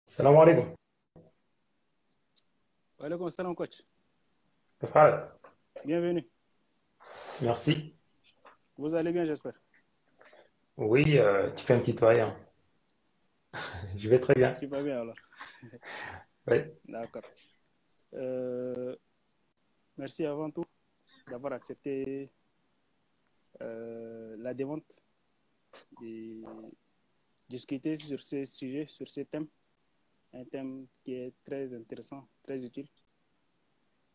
السلام عليكم. Walaikum salam, coach. كيف حالك؟ Bienvenue. Merci. Vous allez bien, j'espère. Oui, tu fais un petit toit, hein. Je vais très bien. Tu vas bien alors. Oui, D'accord. Euh, Merci avant tout d'avoir accepté la demande de discuter sur ce sujet, sur ce thème. Un thème qui est très intéressant, très utile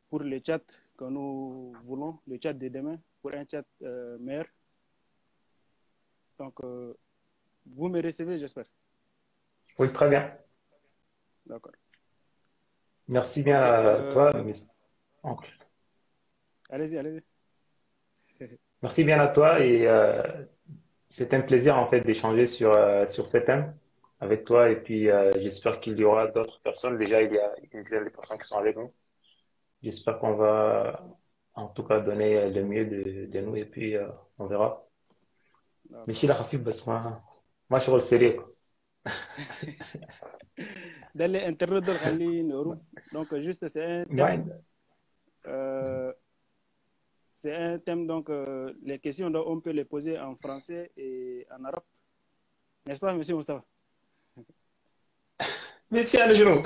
pour le chat que nous voulons, le chat de demain, pour un chat meilleur. Donc, vous me recevez, j'espère. oui, très bien. D'accord. Merci bien Ok. à toi, oncle. Allez-y, allez-y. Merci bien à toi et c'est un plaisir en fait d'échanger sur ce thème avec toi et puis j'espère qu'il y aura d'autres personnes. Déjà, il y a une dizaine de personnes qui sont avec nous. J'espère qu'on va en tout cas donner le mieux de nous et puis on verra. D'accord. ماشي لا خفيف بس ما شغل سريع. ده اللي انترنت دول خليه نورو. Donc, juste, ما euh, c'est un thème, donc les questions, donc, on peut les poser en français et en arabe. N'est-ce pas, monsieur Mustafa? ماشي انا شنو.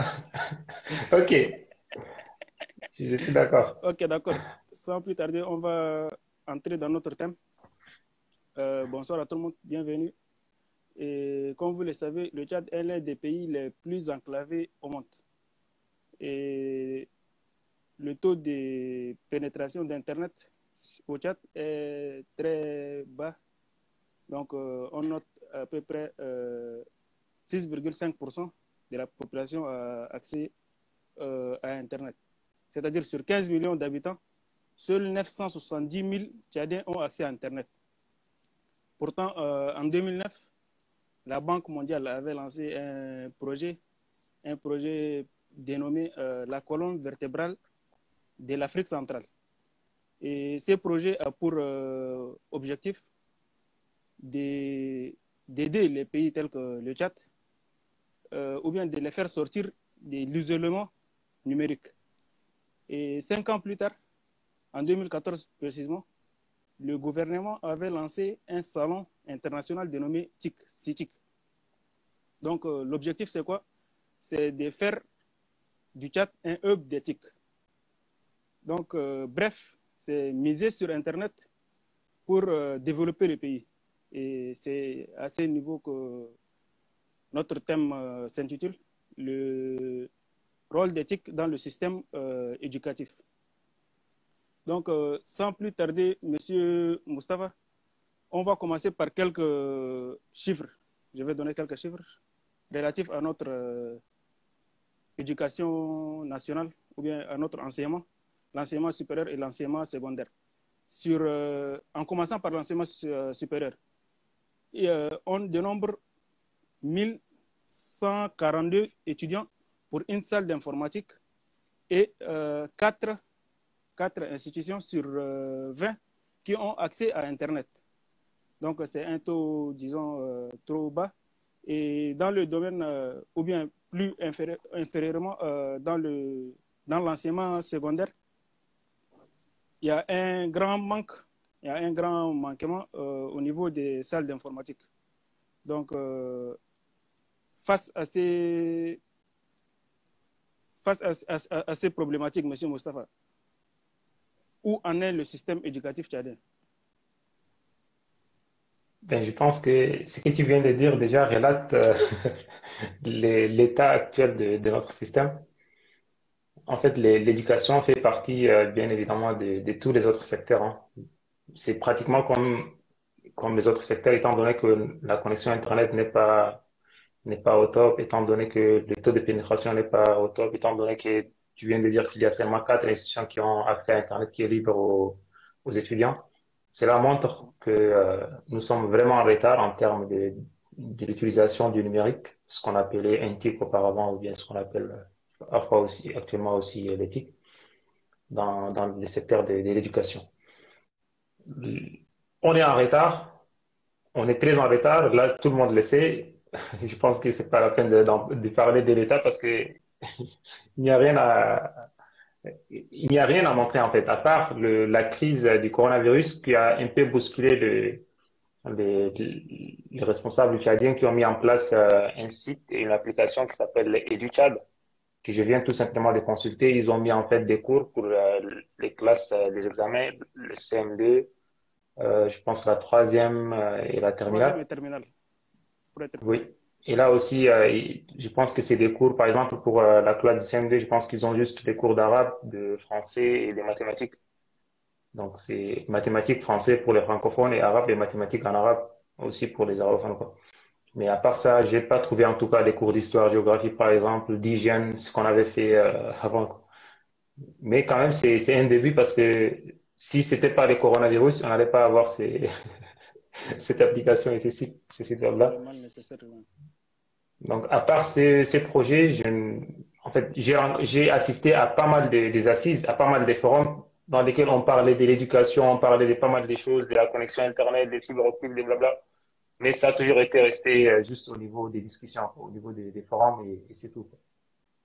Ok, je suis d'accord. Ok, d'accord. Sans plus tarder, on va entrer dans notre thème. Bonsoir à tout le monde, bienvenue. Et comme vous le savez, le Tchad est l'un des pays les plus enclavés au monde. Et le taux de pénétration d'Internet au Tchad est très bas. Donc, on note à peu près 6,5% de la population a accès à Internet. C'est-à-dire sur 15 millions d'habitants, seuls 970 000 Tchadiens ont accès à Internet. Pourtant, en 2009, la Banque mondiale avait lancé un projet dénommé la colonne vertébrale de l'Afrique centrale. Et ce projet a pour objectif d'aider les pays tels que le Tchad ou bien de les faire sortir de l'isolement numérique. Et 5 ans plus tard, en 2014 précisément, le gouvernement avait lancé un salon international dénommé TIC, CITIC. Donc l'objectif c'est quoi? C'est de faire du Tchad un hub d'éthique. Donc bref, c'est miser sur Internet pour développer le pays. Et c'est à ce niveau que notre thème s'intitule le rôle d'éthique dans le système éducatif. Donc, sans plus tarder, Monsieur Mustafa, on va commencer par quelques chiffres. Je vais donner quelques chiffres relatifs à notre éducation nationale ou bien à notre enseignement, l'enseignement supérieur et l'enseignement secondaire. En commençant par l'enseignement supérieur, on dénombre 1142 étudiants pour une salle d'informatique et 4 institutions sur 20 qui ont accès à Internet. Donc, c'est un taux, disons, trop bas. Et dans le domaine, ou bien plus inférieurement, dans l'enseignement secondaire, il y a un grand manque, il y a un grand manquement au niveau des salles d'informatique. Donc, face à ces, face à ces problématiques, M. Mustafa, où en est le système éducatif tchadien? Ben, je pense que ce que tu viens de dire déjà relate l'état actuel de notre système. En fait, l'éducation fait partie, bien évidemment, de tous les autres secteurs, hein. C'est pratiquement comme les autres secteurs, étant donné que la connexion Internet n'est pas au top, étant donné que le taux de pénétration n'est pas au top, étant donné que tu viens de dire qu'il y a seulement 4 institutions qui ont accès à Internet qui est libre aux étudiants. Cela montre que nous sommes vraiment en retard en termes de l'utilisation du numérique, ce qu'on appelait NTIC auparavant, ou bien ce qu'on appelle parfois aussi, actuellement aussi l'éthique, dans le secteur de l'éducation. On est en retard, on est très en retard, là tout le monde le sait. je pense que c'est pas la peine de parler de l'État parce que il n'y a rien il n'y a rien à montrer en fait, à part la crise du coronavirus qui a un peu bousculé les responsables tchadiens qui ont mis en place un site et une application qui s'appelle EduTchad, que je viens tout simplement de consulter. Ils ont mis en fait des cours pour les classes, les examens, le CM2, je pense la troisième et la Troisième terminale. et terminale, pour être Oui. précis. Et là aussi, je pense que c'est des cours, par exemple, pour la classe du CM2, je pense qu'ils ont juste des cours d'arabe, de français et de mathématiques. Donc, c'est mathématiques, français pour les francophones et arabe et mathématiques en arabe aussi pour les arabophones, quoi. Mais à part ça, j'ai pas trouvé en tout cas des cours d'histoire, géographie, par exemple, d'hygiène, ce qu'on avait fait avant, quoi. Mais quand même, c'est un début parce que si c'était pas le coronavirus, on n'allait pas avoir cette application et ces sites C'est le web-là. mal nécessaire. Ouais. Donc, à part ces projets, en fait, j'ai assisté à pas mal des assises, à pas mal des forums dans lesquels on parlait de l'éducation, on parlait de pas mal des choses, de la connexion Internet, des fibres optiques, des blabla. Mais ça a toujours été resté juste au niveau des discussions, au niveau des forums et c'est tout.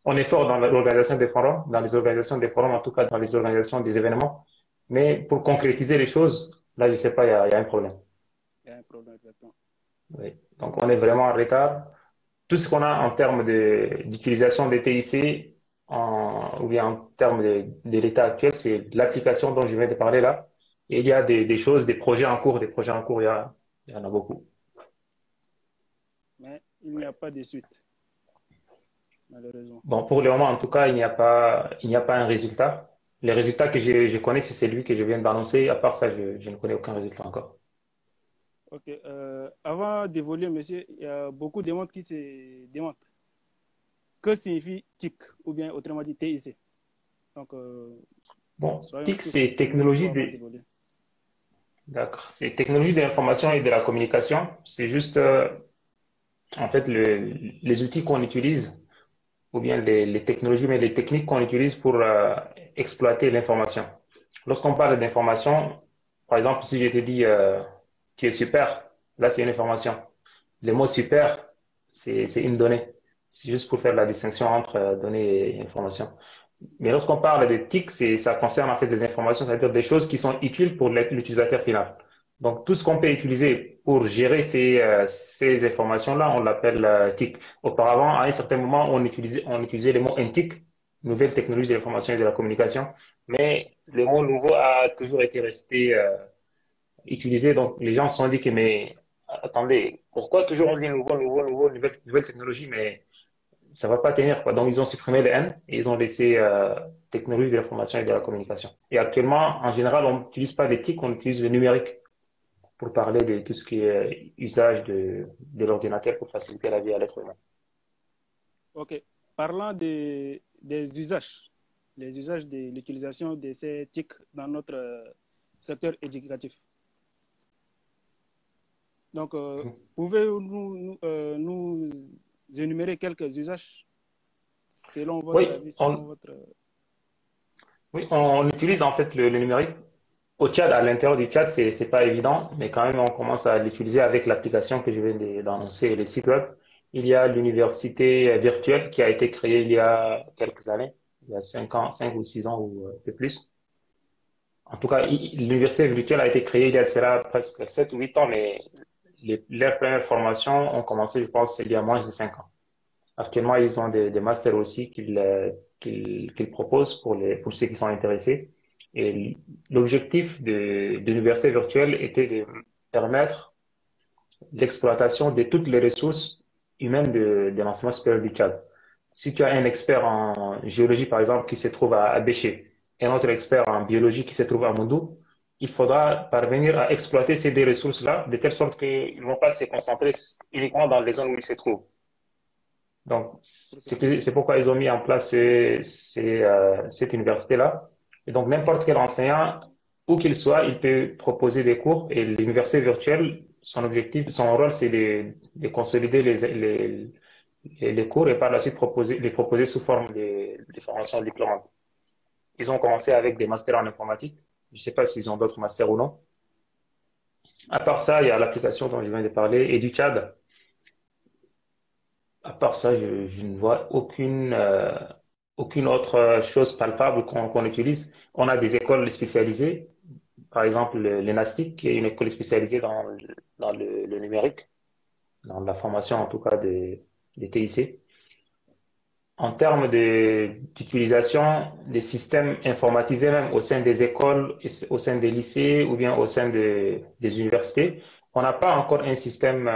On est fort dans l'organisation des forums, dans les organisations des forums, en tout cas dans les organisations des événements. Mais pour concrétiser les choses, là, je sais pas, il y a un problème. Il y a un problème, exactement. Oui. Donc, on est vraiment en retard. Tout ce qu'on a en termes d'utilisation des TIC, ou bien en termes de l'état actuel, c'est l'application dont je viens de parler là. Et il y a des choses, des projets en cours, il y en a beaucoup. Mais il n'y a pas de suite, malheureusement. Bon, pour le moment, en tout cas, il n'y a pas un résultat. Les résultats que je connais, c'est celui que je viens d'annoncer. À part ça, je ne connais aucun résultat encore. Ok. Avant d'évoluer, monsieur, il y a beaucoup de monde qui se demandent que signifie TIC, ou bien autrement dit TIC. Donc, Bon, soyons TIC, tous c'est au même niveau technologie avant d'évoluer. d'accord, c'est technologie de l'information et de la communication. C'est juste, en fait, les outils qu'on utilise, ou bien les technologies, mais les techniques qu'on utilise pour exploiter l'information. Lorsqu'on parle d'information, par exemple, si je te dis tu es super, là c'est une information. Le mot super, c'est une donnée. C'est juste pour faire la distinction entre données et information. Mais lorsqu'on parle de TIC, ça concerne en fait des informations, c'est-à-dire des choses qui sont utiles pour l'utilisateur final. Donc, tout ce qu'on peut utiliser pour gérer ces informations-là, on l'appelle TIC. Auparavant, à un certain moment, on utilisait le mot NTIC, nouvelle technologie de l'information et de la communication, mais le mot nouveau a toujours été resté utilisé. Donc, les gens se sont dit que, mais attendez, pourquoi toujours on dit nouveau, nouvelle technologie, mais ça va pas tenir, quoi. Donc, ils ont supprimé le N et ils ont laissé technologie de l'information et de la TIC. communication. Et actuellement, en général, on n'utilise pas les TIC, on utilise le numérique pour parler de tout ce qui est usage de l'ordinateur pour faciliter la vie à l'être humain. Ok. Parlant des usages, les usages de l'utilisation de ces TIC dans notre secteur éducatif. Donc, pouvez-vous nous énumérer quelques usages selon Oui, votre avis, selon on, votre... oui, on utilise en fait le numérique. Au Tchad, à l'intérieur du Tchad, c'est pas évident, mais quand même, on commence à l'utiliser avec l'application que je viens d'annoncer et les sites web. Il y a l'université virtuelle qui a été créée il y a quelques années, il y a 5 ans, 5 ou 6 ans ou un peu plus. En tout cas, l'université virtuelle a été créée il y a cela presque 7 ou 8 ans, mais leurs premières formations ont commencé, je pense, il y a moins de 5 ans. Actuellement, ils ont des masters aussi qu'ils proposent pour ceux qui sont intéressés. Et l'objectif de l'université virtuelle était de permettre l'exploitation de toutes les ressources humaines de l'enseignement supérieur du Tchad. Si tu as un expert en géologie, par exemple, qui se trouve à Béché, et un autre expert en biologie qui se trouve à Mondou, il faudra parvenir à exploiter ces deux ressources-là de telle sorte qu'ils ne vont pas se concentrer uniquement dans les zones où ils se trouvent. Donc, c'est pourquoi ils ont mis en place cette université-là. Et donc, n'importe quel enseignant, où qu'il soit, il peut proposer des cours. Et l'université virtuelle, son objectif, son rôle, c'est de consolider les cours et par la suite les proposer sous forme de formation diplômante. Ils ont commencé avec des masters en informatique. Je ne sais pas s'ils ont d'autres masters ou non. À part ça, il y a l'application dont je viens de parler, et du Tchad. À part ça, je ne vois aucune autre chose palpable qu'on utilise. On a des écoles spécialisées, par exemple l'ENASTIC, qui est une école spécialisée dans le numérique, dans la formation en tout cas des TIC. En termes d'utilisation des systèmes informatisés même au sein des écoles, au sein des lycées ou bien au sein des universités, on n'a pas encore un système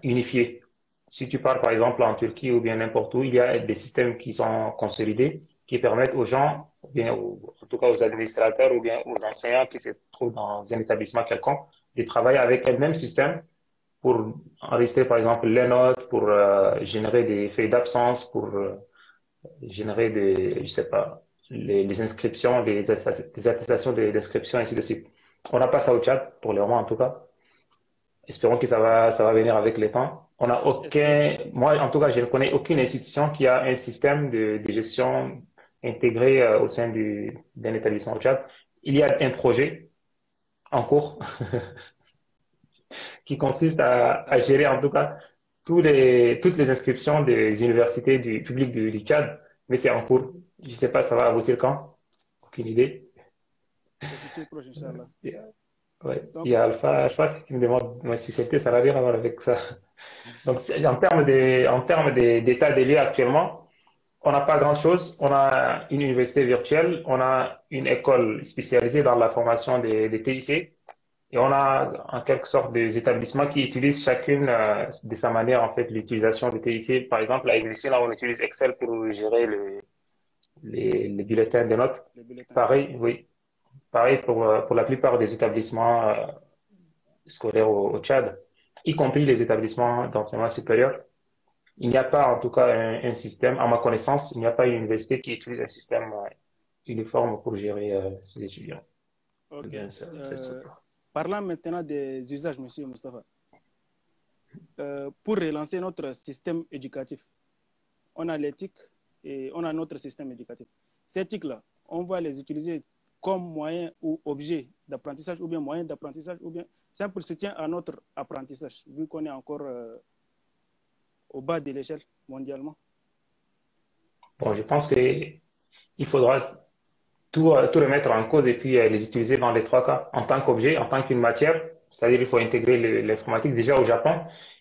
unifié. Si tu pars par exemple en Turquie ou bien n'importe où, il y a des systèmes qui sont consolidés, qui permettent aux gens, ou bien en tout cas aux administrateurs ou bien aux enseignants qui se trouvent dans un établissement quelconque, de travailler avec un même système pour enregistrer par exemple les notes, pour générer des feuilles d'absence, pour générer je sais pas, les inscriptions, les attestations d'inscription, ainsi de suite. On n'a pas ça au Tchad, pour le moment en tout cas. Espérons que ça va venir avec le temps. On n'a aucun, moi en tout cas, je ne connais aucune institution qui a un système de gestion intégré au sein d'un établissement au Tchad. Il y a un projet en cours qui consiste à gérer en tout cas toutes les inscriptions des universités du public du Tchad, mais c'est en cours. Je ne sais pas, ça va aboutir quand? Aucune idée. Le futur proche, Inch'Allah. Ouais. Il Donc, y a Alpha qui me demande ma spécialité, ça n'a rien à voir avec ça. Donc, en termes d'état des lieux actuellement, on n'a pas grand-chose. On a une université virtuelle, on a une école spécialisée dans la formation des TIC, et on a en quelque sorte des établissements qui utilisent chacune de sa manière en fait l'utilisation des TIC. Par exemple, à l'université, là, on utilise Excel pour gérer les bulletins de notes. les bulletins. Pareil, oui. Pareil pour la plupart des établissements scolaires au Tchad, y compris les établissements d'enseignement supérieur. Il n'y a pas en tout cas un système, à ma connaissance, il n'y a pas une université qui utilise un système uniforme pour gérer ses étudiants. Ou OK. bien cette structure. Parlant maintenant des usages, Monsieur Mustafa, pour relancer notre système éducatif, on a l'éthique et on a notre système éducatif. Ces éthiques-là, on va les utiliser comme moyen ou objet d'apprentissage ou bien moyen d'apprentissage ou bien simple soutien à notre apprentissage, vu qu'on est encore au bas de l'échelle mondialement. Bon, je pense qu'il faudra tout remettre en cause et puis les utiliser dans les trois cas, en tant qu'objet, en tant qu'une matière, c'est-à-dire il faut intégrer l'informatique. Déjà au Japon,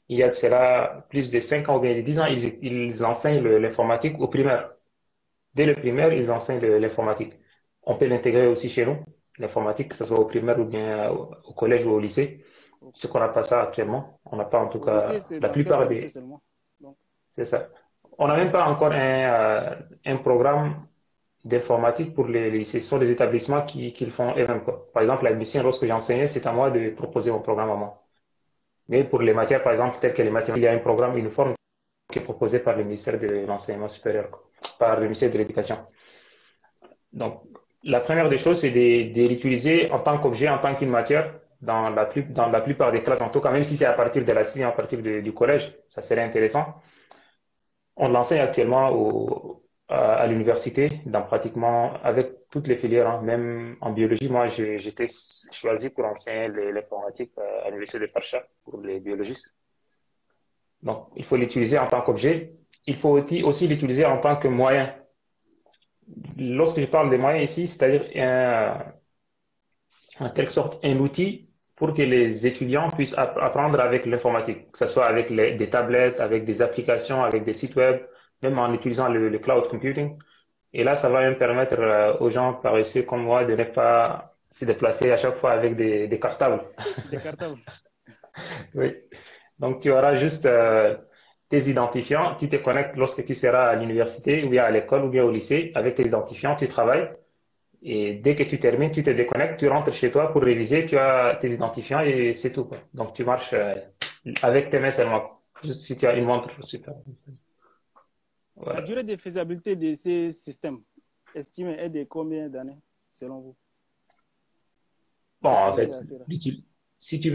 il y a de cela plus de 5 ans ou bien de 10 ans, ils enseignent l'informatique au primaire. Dès le primaire, ils enseignent l'informatique. On peut l'intégrer aussi chez nous, l'informatique, que ce soit au primaire ou bien au collège ou au lycée. Ce qu'on n'a pas ça actuellement. On n'a pas en tout Au lycée, cas c'est la dans quelques plupart lycées des. seulement. Donc, C'est ça. On n'a même pas encore un programme d'informatique pour les lycées. Ce sont des établissements qui le font eux-mêmes, quoi. Par exemple, la mission, lorsque j'enseignais, c'est à moi de proposer mon programme à moi. Mais pour les matières, par exemple, telles que les matières, il y a un programme uniforme qui est proposé par le ministère de l'Enseignement supérieur, quoi, par le ministère de l'Éducation. Donc, la première des choses, c'est de l'utiliser en tant qu'objet, en tant qu'une matière, dans la plupart des classes, en tout cas, même si c'est à partir de la sixième, à partir du collège, ça serait intéressant. On l'enseigne actuellement à l'université, dans pratiquement avec toutes les filières, hein. Même en biologie, moi, j'étais choisi pour enseigner l'informatique à l'université de Farsha pour les biologistes. Donc, il faut l'utiliser en tant qu'objet. Il faut aussi l'utiliser en tant que moyen. Lorsque je parle des moyens ici, c'est-à-dire en quelque sorte un outil pour que les étudiants puissent apprendre avec l'informatique, que ce soit avec des tablettes, avec des applications, avec des sites web, même en utilisant le cloud computing. Et là, ça va même permettre aux gens paresseux comme moi de ne pas se déplacer à chaque fois avec des cartables. des cartables. Oui. Donc, tu auras juste tes identifiants. Tu te connectes lorsque tu seras à l'université ou bien à l'école ou bien au lycée avec tes identifiants. Tu travailles. Et dès que tu termines, tu te déconnectes, tu rentres chez toi pour réviser, tu as tes identifiants et c'est tout, quoi. Donc tu marches avec tes mains seulement. Juste si tu as une montre, super. La Voilà. durée de faisabilité de ces systèmes estimée est de combien d'années, selon vous, Bon, pour en arriver fait, à cela? si tu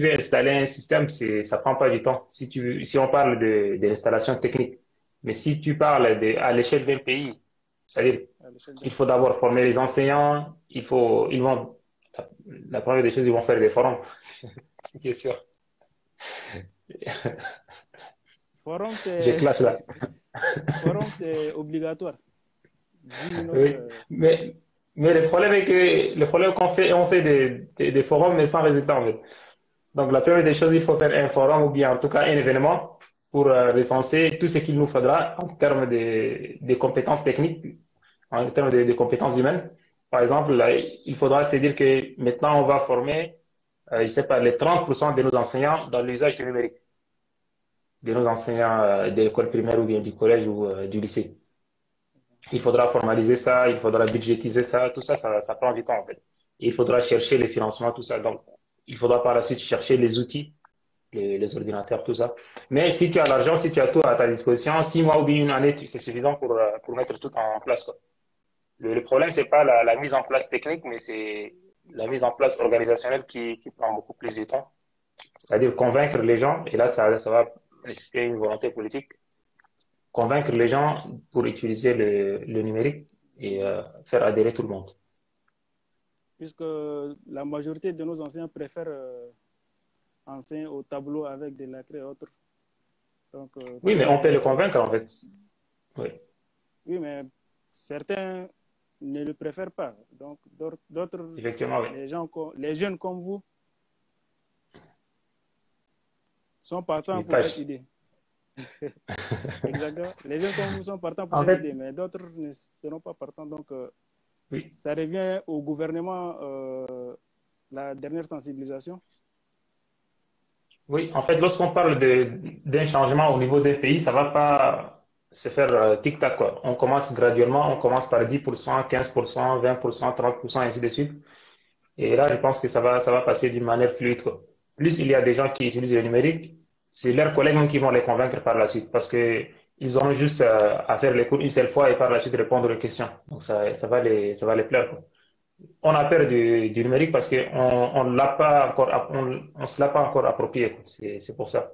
veux installer un système, ça prend pas du temps. Si on parle de l'installation technique, mais si tu parles à l'échelle d'un pays, c'est-à-dire, À l'échelle d'un il faut pays. d'abord former les enseignants, la première des choses, ils vont faire des forums. C'est sûr. Forum, J'ai c'est clash là. forum, c'est obligatoire. Vu notre, Oui. Mais le problème est que le problème qu'on fait, on fait des forums, mais sans résultat en fait. Donc, la première des choses, il faut faire un forum ou bien en tout cas un événement pour recenser tout ce qu'il nous faudra en termes de compétences techniques, en termes de compétences humaines. Par exemple, là, il faudra se dire que maintenant, on va former, je sais pas, les 30% de nos enseignants dans l'usage du numérique, de nos enseignants de l'école primaire ou bien du collège ou du lycée. Il faudra formaliser ça, il faudra budgétiser ça, tout ça, ça prend du temps en fait. Et il faudra chercher les financements, tout ça. Donc, il faudra par la suite chercher les outils, les ordinateurs, tout ça. Mais si tu as l'argent, si tu as tout à ta disposition, 6 mois ou bien une année, c'est suffisant pour mettre tout en place, quoi. Le problème, c'est pas la mise en place technique, mais c'est la mise en place organisationnelle qui prend beaucoup plus de temps. C'est-à-dire convaincre les gens, et là, ça va nécessiter une volonté politique, convaincre les gens pour utiliser le numérique et faire adhérer tout le monde. puisque la majorité de nos enseignants préfèrent enseigner au tableau avec des lacrés et autres. Donc, Oui, mais on peut le convaincre, en fait. Oui, oui, mais certains ne le préfèrent pas. Donc, d'autres, effectivement, oui. les jeunes comme vous sont partants Oui, pour cette tâche. idée. Exactement. Les jeunes comme vous sont partants pour En cette fait, idée, mais d'autres ne seront pas partants. Donc, oui. ça revient au gouvernement, la dernière sensibilisation. Oui, en fait, lorsqu'on parle d'un changement au niveau des pays, ça va pas se faire tic-tac, quoi. On commence graduellement, on commence par 10%, 15%, 20%, 30%, ainsi de suite. Et là, je pense que ça va passer d'une manière fluide, quoi. Plus il y a des gens qui utilisent le numérique, c'est leurs collègues même qui vont les convaincre par la suite, parce que ils auront juste à faire les cours une seule fois et par la suite répondre aux questions. Donc ça va les plaire, quoi. On a peur du numérique parce qu'on on l'a pas encore, on se l'a pas encore approprié, quoi. C'est pour ça.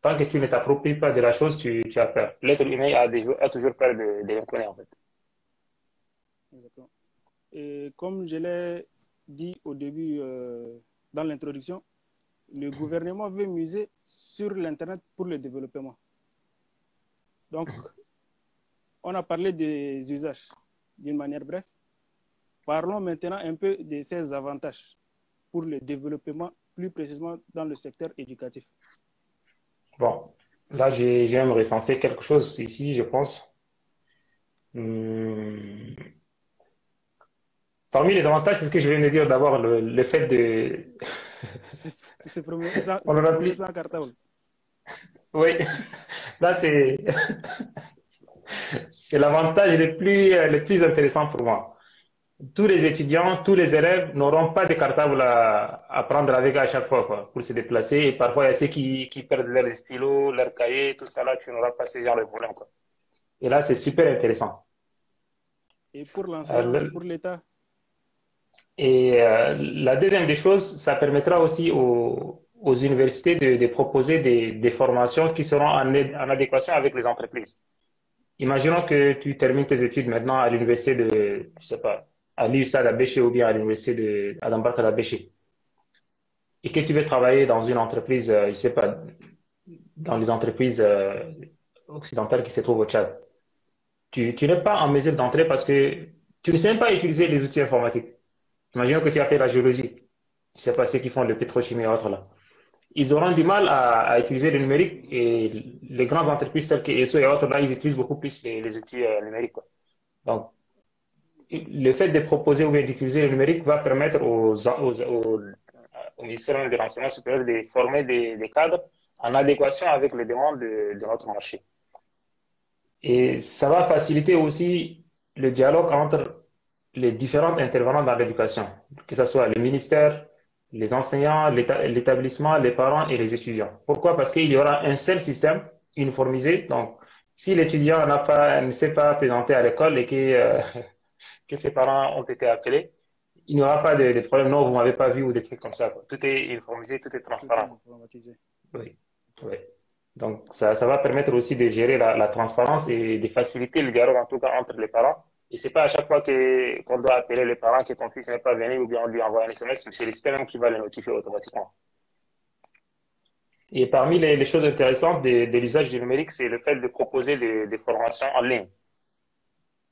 Tant que tu ne t'appropries pas de la chose, tu as peur. L'être humain a toujours peur de l'inconnu, en fait. Exactement. Et comme je l'ai dit au début, dans l'introduction, le gouvernement veut miser sur l'Internet pour le développement. Donc, on a parlé des usages d'une manière brève. Parlons maintenant un peu de ses avantages pour le développement, plus précisément dans le secteur éducatif. Bon, là, j'ai même recensé quelque chose ici, je pense. Hum, Parmi les avantages, c'est ce que je viens de dire d'abord, le fait de... Se On le promener remplit. sans cartable. Oui, là, c'est l'avantage le plus intéressant pour moi. Tous les étudiants, tous les élèves n'auront pas de cartable à prendre avec à chaque fois, quoi, pour se déplacer. Et parfois, il y a ceux qui perdent leurs stylos, leurs cahiers, tout ça là, tu n'auras pas ce genre de problème, quoi. Et là, c'est super intéressant. Et pour l'enseignant, Euh, pour l'État, Et la deuxième des choses, ça permettra aussi aux universités de proposer des formations qui seront en adéquation avec les entreprises. Imaginons que tu termines tes études maintenant à l'université de, je sais pas, à l'USA d'Abéché ou bien à l'université de Adam Bakr d'Abéché et que tu veux travailler dans une entreprise, je sais pas, dans les entreprises occidentales qui se trouvent au Tchad. Tu n'es pas en mesure d'entrer parce que tu ne sais même pas utiliser les outils informatiques. Imaginons que tu as fait la géologie. Je sais pas ceux qui font le pétrochimie et autres là. Ils auront du mal à utiliser le numérique et les grandes entreprises telles que ESSO et autres là, ils utilisent beaucoup plus les outils numériques, quoi. Donc, le fait de proposer ou bien d'utiliser le numérique va permettre au ministère de l'Enseignement supérieur de former des cadres en adéquation avec les demandes de notre marché. Et ça va faciliter aussi le dialogue entre les différents intervenants dans l'éducation, que ce soit le ministère, les enseignants, l'établissement, les parents et les étudiants. Pourquoi? Parce qu'il y aura un seul système uniformisé. Donc, si l'étudiant ne s'est pas présenté à l'école et que ses parents ont été appelés, il n'y aura pas de problème. Non, vous m'avez pas vu ou des trucs comme ça, quoi. Tout est uniformisé, tout est tout est transparent. informatisé. Oui, oui. Donc, ça va permettre aussi de gérer la transparence et de faciliter le dialogue, en tout cas, entre les parents. Et c'est pas à chaque fois qu'on doit appeler les parents que ton fils n'est pas venu ou bien on lui envoie un SMS, mais c'est le système qui va le notifier automatiquement. Et parmi les choses intéressantes de l'usage du numérique, c'est le fait de proposer des formations en ligne.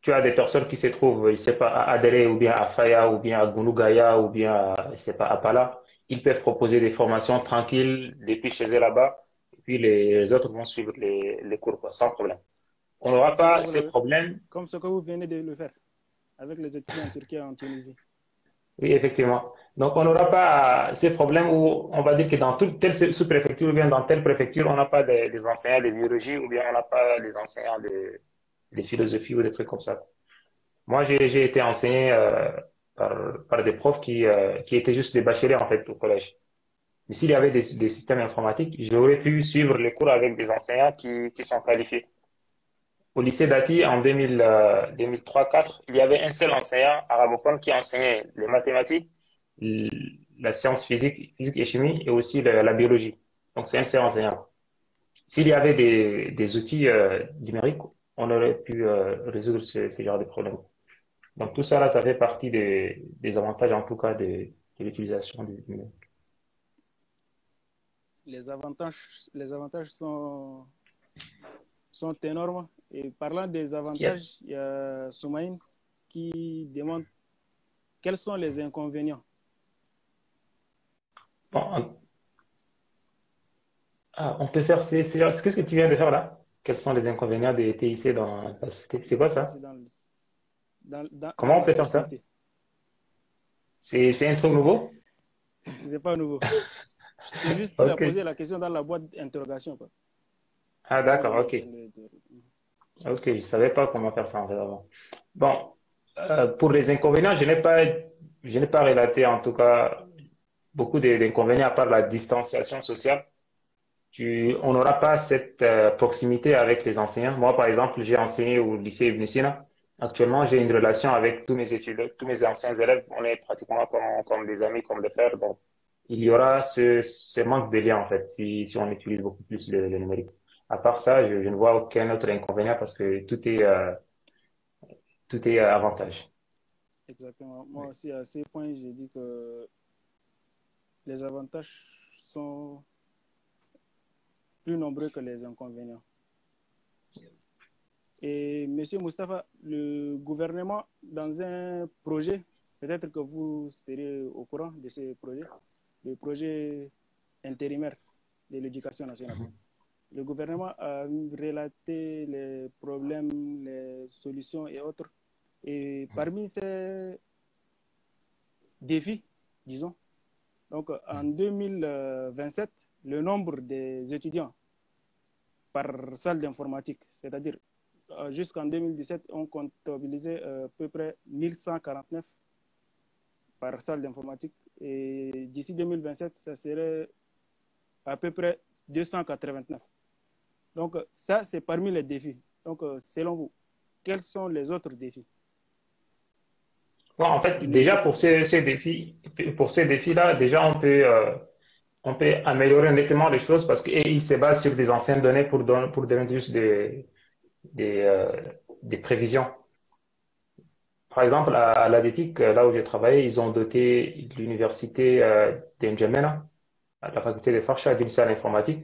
Tu as des personnes qui se trouvent, je sais pas, à Adere ou bien à Faya ou bien à Gunugaya ou bien à, je sais pas, à Pala. Ils peuvent proposer des formations tranquilles depuis chez eux là-bas. Et puis les autres vont suivre les cours, quoi, sans problème. On n'aura pas ces problèmes. Comme ce que vous venez de le faire avec les étudiants en Turquie et en Tunisie. Oui, effectivement. Donc, on n'aura pas ces problèmes où on va dire que dans toute telle sous-préfecture ou bien dans telle préfecture, on n'a pas des enseignants de biologie ou bien on n'a pas des enseignants de philosophie ou des trucs comme ça. Moi, j'ai été enseigné par des profs qui étaient juste des bacheliers en fait au collège. Mais s'il y avait des systèmes informatiques, j'aurais pu suivre les cours avec des enseignants qui sont qualifiés. Au lycée d'Ati, en 2003-4, il y avait un seul enseignant arabophone qui enseignait les mathématiques, la science physique et chimie et aussi la biologie. Donc, c'est un seul enseignant. S'il y avait des outils numériques, on aurait pu résoudre ce genre de problèmes. Donc tout ça là, ça fait partie des avantages en tout cas de l'utilisation du numérique. Les avantages sont énormes. Et parlant des Yeah. avantages, il y a Soumaïn qui demande quels sont les inconvénients. Bon, on peut faire qu'est-ce que tu viens de faire là? Quels sont les inconvénients des TIC dans la société? C'est quoi ça? C'est dans Comment on la peut faire ça? société. C'est un truc nouveau? C'est pas nouveau. C'est juste qu'il a Ok. posé la question dans la boîte d'interrogation. Ah d'accord, ok. De- Ok, je savais pas comment faire ça en fait avant. Bon, pour les inconvénients, je n'ai pas relaté en tout cas beaucoup d'inconvénients à part la distanciation sociale. On n'aura pas cette proximité avec les enseignants. Moi, par exemple, j'ai enseigné au lycée Ibn Sina. Actuellement, j'ai une relation avec tous mes étudiants, tous mes anciens élèves. On est pratiquement comme des amis, comme des frères. Donc, il y aura ce manque de lien, en fait, si on utilise beaucoup plus le numérique. À part ça, je ne vois aucun autre inconvénient parce que tout est avantage. Exactement. Moi aussi, à ces points, j'ai dit que les avantages sont plus nombreux que les inconvénients. Et Monsieur Moustapha, le gouvernement, dans un projet, peut-être que vous serez au courant de ce projet, le projet intérimaire de l'éducation nationale. Le gouvernement a relaté les problèmes, les solutions et autres. Et parmi ces défis, disons, donc en 2027, le nombre des étudiants par salle d'informatique, c'est-à-dire jusqu'en 2017, on comptabilisait à peu près 1149 par salle d'informatique. Et d'ici 2027, ça serait à peu près 289. Donc, ça, c'est parmi les défis. Donc, selon vous, quels sont les autres défis Bon, en fait, d'une déjà éducation? pour ces défis-là, déjà on peut améliorer nettement les choses parce qu'ils se basent sur des anciennes données pour donner juste des, euh, des prévisions. Par exemple, à l'ADETIC, là où j'ai travaillé, ils ont doté l'université d'Injamena, à la faculté de Farsha, d'une salle informatique.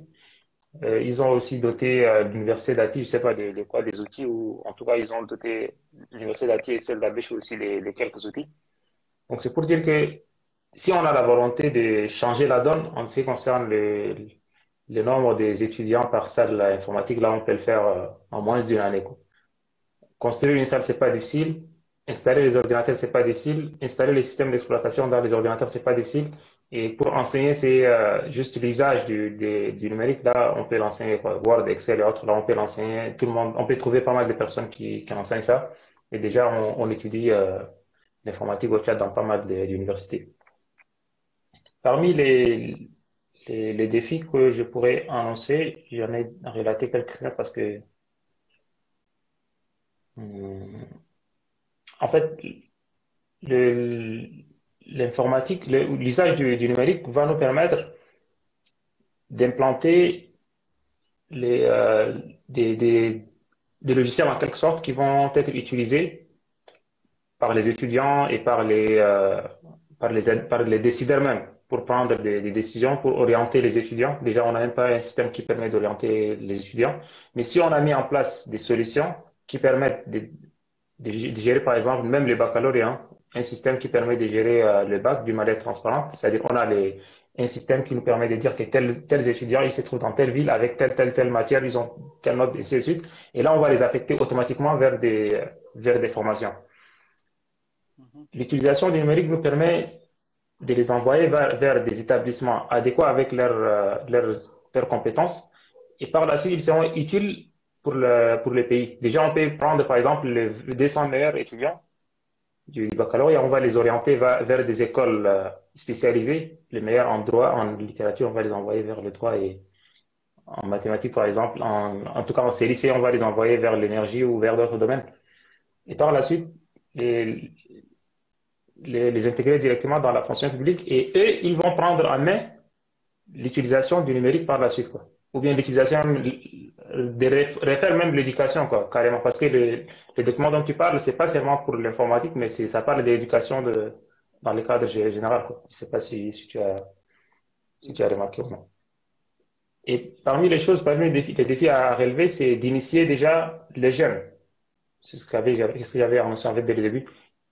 Ils ont aussi doté l'université d'Ati, je ne sais pas de quoi, des outils, ou en tout cas, ils ont doté l'université d'Ati et celle d'Abèche aussi les quelques outils. Donc, c'est pour dire que si on a la volonté de changer la donne en ce qui concerne le nombre des étudiants par salle informatique, là, on peut le faire en moins d'une année, quoi. Construire une salle, c'est pas difficile. Installer les ordinateurs, c'est pas difficile. Installer les systèmes d'exploitation dans les ordinateurs, c'est pas difficile. Et pour enseigner, c'est juste l'usage du numérique. Là, on peut l'enseigner, quoi. Word, Excel et autres. Là, on peut l'enseigner. Tout le monde, on peut trouver pas mal de personnes qui enseignent ça. Et déjà, on étudie l'informatique au chat dans pas mal d'universités. Parmi les défis que je pourrais annoncer, j'en ai relaté quelques-uns parce que, hum, en fait, le- l'informatique, l'usage du numérique va nous permettre d'implanter les, des logiciels en quelque sorte qui vont être utilisés par les étudiants et par les décideurs même. pour prendre des décisions, pour orienter les étudiants. Déjà, on n'a même pas un système qui permet d'orienter les étudiants. Mais si on a mis en place des solutions qui permettent de gérer, par exemple, même les baccalauréats, hein, un système qui permet de gérer le bac d'une manière transparente, c'est-à-dire qu'on a un système qui nous permet de dire que tels étudiants, ils se trouvent dans telle ville avec telle matière, ils ont telle note, et ainsi de suite. Et là, on va les affecter automatiquement vers des formations. L'utilisation du numérique nous permet de les envoyer vers des établissements adéquats avec leurs compétences. Et par la suite, ils seront utiles pour le pays. Déjà, on peut prendre, par exemple, les 200 meilleurs étudiants du baccalauréat, on va les orienter vers des écoles spécialisées. Les meilleurs en droit, en littérature, on va les envoyer vers le droit et en mathématiques, par exemple. En tout cas, en série C, on va les envoyer vers l'énergie ou vers d'autres domaines. Et par la suite, les, les intégrer directement dans la fonction publique et eux, ils vont prendre en main l'utilisation du numérique par la suite, quoi. Ou bien l'utilisation refaire même l'éducation, quoi, carrément. Parce que le document dont tu parles, c'est pas seulement pour l'informatique, mais ça parle de l'éducation dans le cadre général, quoi. Je sais pas si tu as remarqué ou non. Et parmi les défis à relever, c'est d'initier déjà les jeunes. C'est ce que j'avais annoncé en fait dès le début.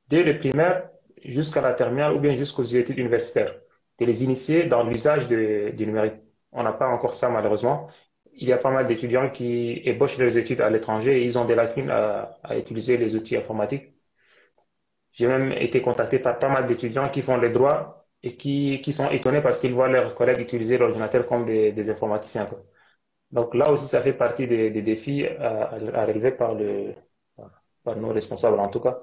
Dès le primaire jusqu'à la terminale ou bien jusqu'aux études universitaires. De les initier dans l'usage du numérique. On n'a pas encore ça malheureusement. Il y a pas mal d'étudiants qui ébauchent leurs études à l'étranger et ils ont des lacunes à utiliser les outils informatiques. J'ai même été contacté par pas mal d'étudiants qui font les droits et qui sont étonnés parce qu'ils voient leurs collègues utiliser l'ordinateur comme des informaticiens, quoi. Donc là aussi, ça fait partie des défis à relever par nos responsables en tout cas,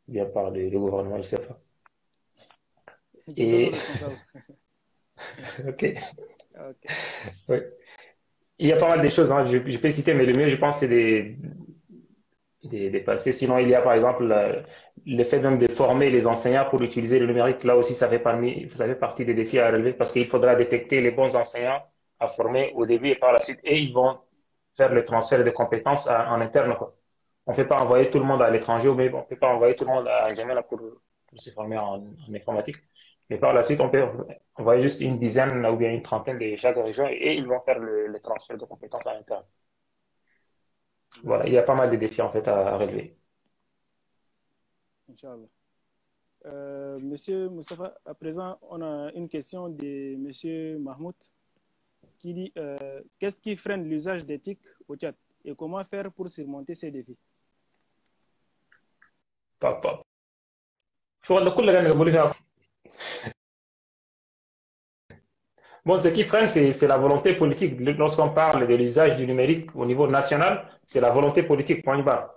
bien par le gouvernement, je sais pas. Qui sont nos Et, responsables? ok, Ok. oui. Il y a pas mal de choses, hein. Je peux citer, mais le mieux, je pense, c'est des passés. Sinon, il y a par exemple le fait même de former les enseignants pour utiliser le numérique. Là aussi, ça fait partie des défis à relever parce qu'il faudra détecter les bons enseignants à former au début et par la suite. Et ils vont faire le transfert de compétences en interne, quoi. On ne fait pas envoyer tout le monde à l'étranger, mais on ne peut pas envoyer tout le monde à N'Djamena pour se former en informatique. Mais par la suite, on peut envoyer juste une dizaine ou bien une trentaine de chaque région et ils vont faire le transfert de compétences à l'interne. Voilà, il y a pas mal de défis en fait à relever. Inch'Allah. Monsieur Mustafa, à présent, on a une question de Monsieur Mahmoud qui dit qu'est-ce qui freine l'usage d'éthique au Tchad et comment faire pour surmonter ces défis? Papa. شغل كل اللي نقول فيها. Bon, ce qui freine, c'est la volonté politique. Lorsqu'on parle de l'usage du numérique au niveau national, c'est la volonté politique, point barre.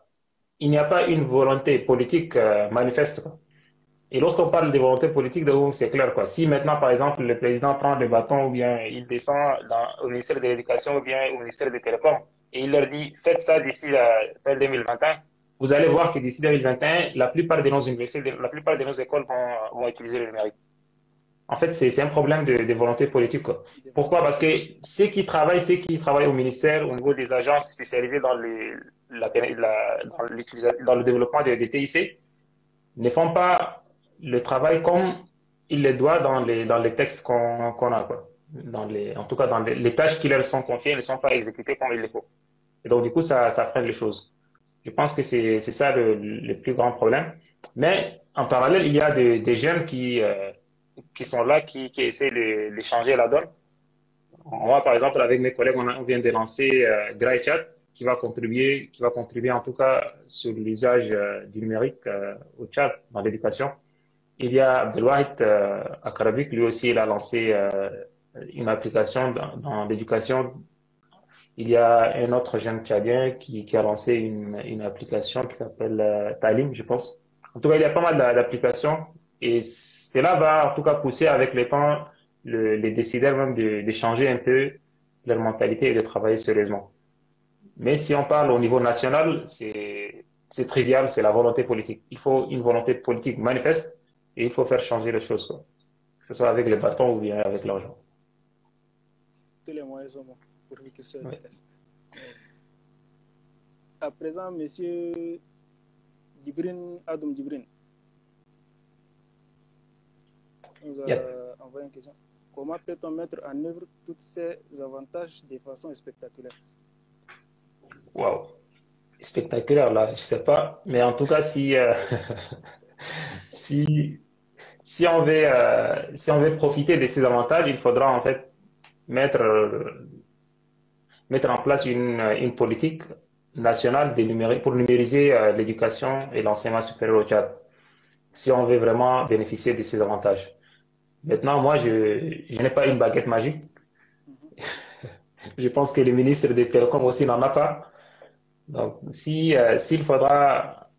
Il n'y a pas une volonté politique manifeste, quoi. Et lorsqu'on parle de volonté politique, c'est clair, quoi. Si maintenant, par exemple, le président prend le bâton ou bien il descend au ministère de l'Éducation ou bien au ministère des Télécoms et il leur dit faites ça d'ici la fin 2021, vous allez voir que d'ici 2021, la plupart de nos universités, la plupart de nos écoles vont utiliser le numérique. En fait, c'est un problème de volonté politique, quoi. Pourquoi? Parce que ceux qui travaillent au ministère, au niveau des agences spécialisées dans le développement des TIC, ne font pas le travail comme il le doit dans les textes qu'on a, quoi. En tout cas, dans les tâches qui leur sont confiées ne sont pas exécutées comme il le faut. Et donc, du coup, ça freine les choses. Je pense que c'est ça le plus grand problème. Mais en parallèle, il y a des jeunes qui sont là, qui essaient de changer la donne. Moi, par exemple, avec mes collègues, on vient de lancer DryChat, qui va contribuer en tout cas sur l'usage du numérique au Tchad dans l'éducation. Il y a Abdelwahid Akarabik, lui aussi, il a lancé une application dans l'éducation. Il y a un autre jeune Tchadien qui a lancé une application qui s'appelle Talim, je pense. En tout cas, il y a pas mal d'applications et cela va en tout cas pousser avec le temps les décideurs même de changer un peu leur mentalité et de travailler sérieusement. Mais si on parle au niveau national, c'est trivial, c'est la volonté politique. Il faut une volonté politique manifeste et il faut faire changer les choses, quoi. Que ce soit avec le bâton ou bien avec l'argent. Tous les moyens sont bons pour que ce Oui. test. À présent, Monsieur Djibrin Adoum Djibrin. nous a Yep. envoyé une question. Comment peut-on mettre en œuvre tous ces avantages de façon spectaculaire? Waouh. Spectaculaire, là, je sais pas. Mais en tout cas, si, si on veut profiter de ces avantages, il faudra en fait mettre, mettre en place une politique nationale pour numériser l'éducation et l'enseignement supérieur au Tchad, si on veut vraiment bénéficier de ces avantages. Maintenant, moi, je n'ai pas une baguette magique. Mhm. Je pense que le ministre des Télécoms aussi n'en a pas. Donc, s'il faudra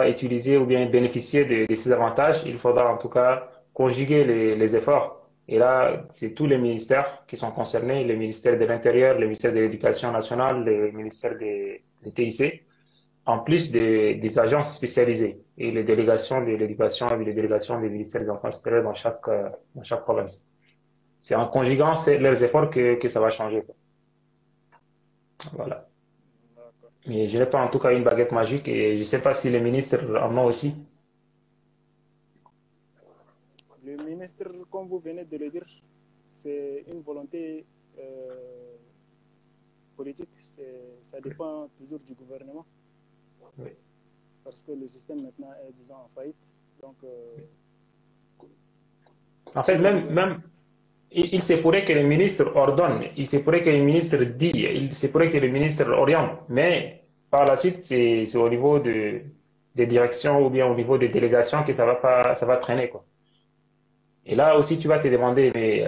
utiliser ou bien bénéficier de ces avantages, il faudra en tout cas conjuguer les efforts. Et là, c'est tous les ministères qui sont concernés, le ministère de l'Intérieur, le ministère de l'Éducation nationale, le ministère des TIC, en plus des agences spécialisées et les délégations de l'éducation et les délégations des ministères des enfants supérieurs dans chaque province. C'est en conjuguant leurs efforts que ça va changer. Voilà. D'accord. Mais je n'ai pas en tout cas une baguette magique et je ne sais pas si les ministres en ont aussi. Le ministre, comme vous venez de le dire, c'est une volonté politique. Ça dépend toujours du gouvernement Oui. parce que le système maintenant est, disons, en faillite. Donc, En si fait, le gouvernement... il se pourrait que le ministre ordonne, il se pourrait que le ministre dit, il se pourrait que le ministre oriente, mais par la suite, c'est au niveau des directions ou bien au niveau des délégations que ça va traîner, quoi. Et là aussi, tu vas te demander, mais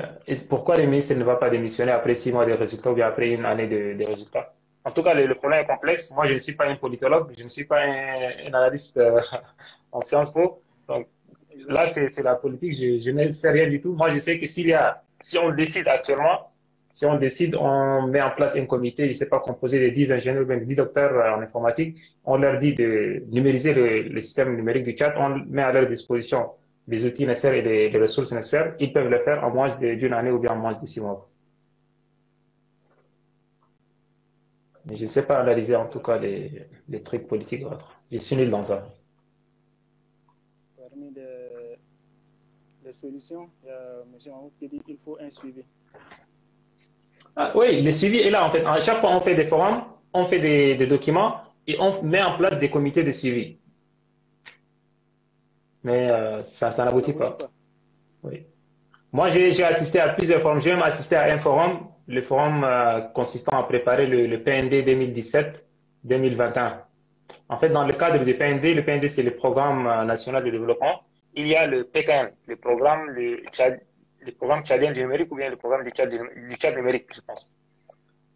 pourquoi le ministre ne va pas démissionner après 6 mois de résultats ou bien après une année de résultats? En tout cas, le problème est complexe. Moi, je ne suis pas un politologue, je ne suis pas un analyste en Sciences Po. Donc là, Exact. c'est la politique, je ne sais rien du tout. Moi, je sais que si on décide actuellement, si on décide, on met en place un comité, je ne sais pas, composé de 10 ingénieurs ou bien de 10 docteurs en informatique, on leur dit de numériser le système numérique du chat, on met à leur disposition les outils nécessaires et les ressources nécessaires, ils peuvent le faire en moins d'une année ou bien en moins de 6 mois. Mais je ne sais pas analyser en tout cas les trucs politiques et autres. Je suis nul dans ça. Parmi les solutions, il y a M. Mahmoud qui dit qu'il faut un suivi. Ah, oui, le suivi est là en fait. À chaque fois, on fait des forums, on fait des documents et on met en place des comités de suivi. Mais ça Ça n'aboutit n'aboutit pas. pas. Oui. Moi, j'ai assisté à plusieurs forums. J'ai même assisté à un forum, le forum consistant à préparer le PND 2017-2021. En fait, dans le cadre du PND, le PND, c'est le Programme national de développement. Il y a le PTN, le programme tchadien du numérique ou bien le programme du Tchad numérique, je pense.